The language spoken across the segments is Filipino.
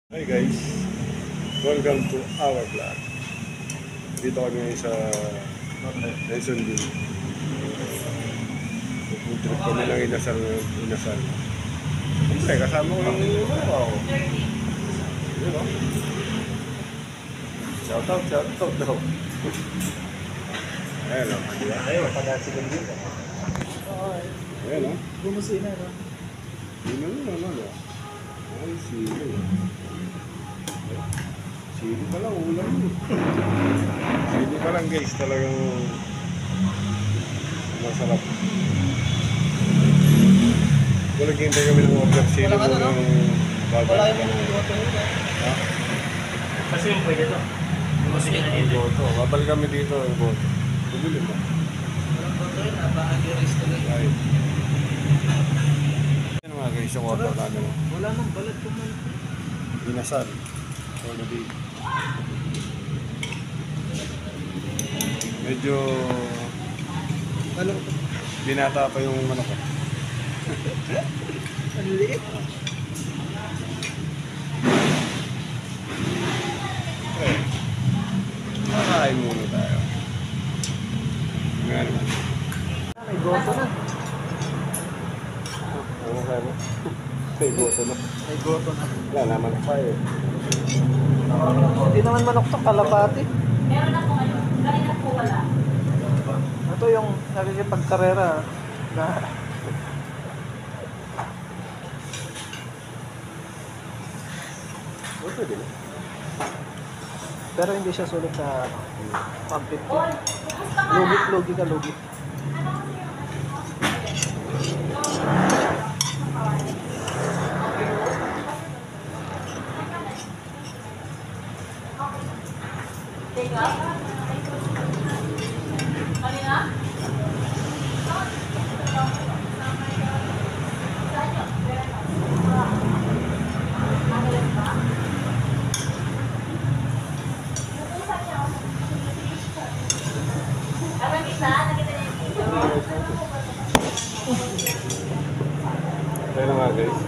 Hi guys, welcome to our vlog. Dito kami sa Quezon View. Trip kami ng inasal. Siyempre, kasama ko yung wow. Diba? Shout out daw. Ayan o, diba? Ayun, pag-asigan dito. Ayan o. Bumusina, no? Yun naman o. Ay, sili. Sili pala, ulam yun. Sili pa lang guys, talagang masarap. Kung naghihintay kami ng order, sili mo ng babalik. Wala yung boto yun. Ha? Kasi yung pwede to. Bumusina na Ang dito. boto. Babalik kami dito ang boto. Bumili ba? Walang boto yun, napaka-agiris tuloy. Right. Ano nga guys, yung order namin. Wala nang balat ko man. Inasal. So, medyo Ano? binata pa yung manok. Ang liit. Okay. Makain muna tayo. Nga naman. May boto na. Ano kaya mo? May boto na. May boto na. Wala naman pa eh. Hindi naman manok to, kalapati. Meron na po ngayon. Kanina po wala. Ito yung nakikipagkarera na Oh, pwede na. pero hindi siya sulit sa pang 50. Lugi ka, lugi. Take up. Kanina? Abang isa, nakita niyo yung video. Kaya na nga guys.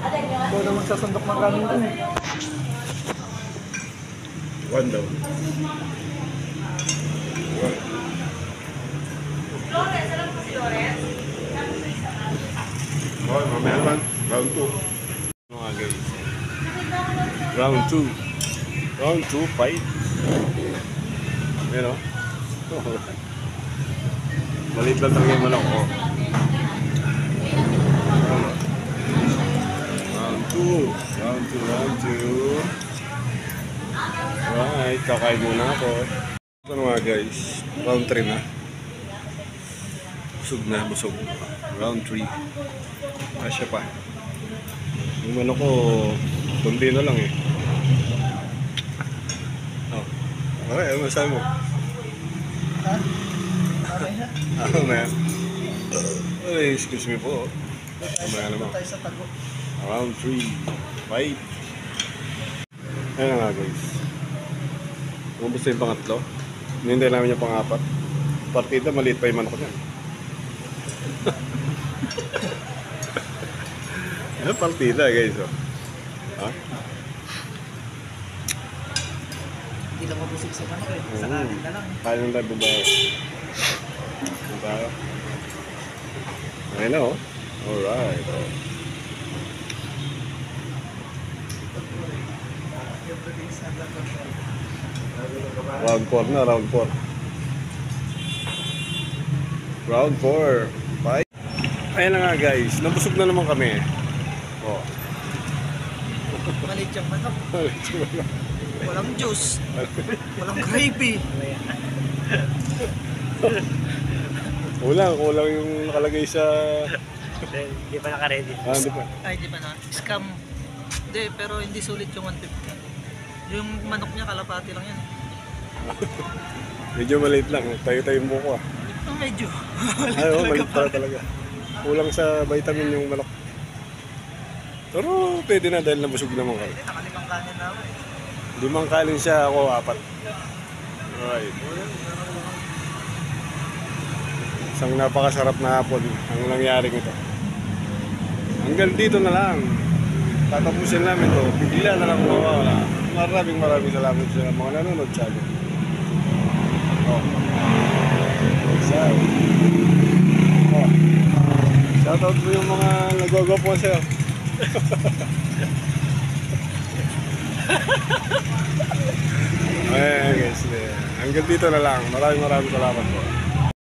Alin yun? Ito na magsasundok ng kanin dun eh. One daw. Lawrence, alam mo si Lawrence? Okay, mamaya naman. Round 2. Ano nga guys? Round 2. Round 2, fight. Yan o. Malit lang talaga yung manok ko. Round 2. Round 2. Alright, kakain muna ako. Ano nga guys? Round 3 na. Busog. Round 3. Asya pa. Yung manok ko, kundi na lang eh. Oh. Okay, ano masabi mo? Ha? Okay na. Ano na yan? Ay, excuse me po. Mamaya naman. Tayo sa tago. Round 3. Fight. Ayun na nga guys. Umubos na yung pangatlo. Hinintay namin yung pang-apat. Partida, maliit pa yung manok niyan. Ano partida guys? Oh. Ha? Hindi lang mabusog sa manok eh. Sa kanin na lang. Kaya nang tayo babae. Ano tayo? Ayun na oh. Alright. Round 4 na, round 4. Round 4. Fight. Ayun na nga guys, nabusog na naman kami. Oh. Maliit yung manok. Walang juice. Walang gravy. Kulang yung nakalagay sa... Hindi pa naka-ready. Hindi pa. Ay, di ba na? Scam. Hindi, pero hindi sulit yung 150. Yung manok niya, kalapati lang yan. Medyo maliit lang, tayo-tayo mo ko ah. Oh, medyo. Ay, oh, maliit pala talaga. Kulang sa vitamin yung manok. Pero pwede na dahil nabusog naman kami. Hindi, nakalimang kanin na ako eh. 5 kanin siya, ako 4. Alright. Isang napakasarap na hapon ang nangyari nito. Hanggang dito na lang. Tatapusin namin to. Bigla na lang mawawala. Maraming salamat sa mga nanonood sa akin. Oh. Oh. Shoutout mo yung mga nag-go po sa'yo. Ayan guys. Hanggang dito na lang. Maraming salamat po.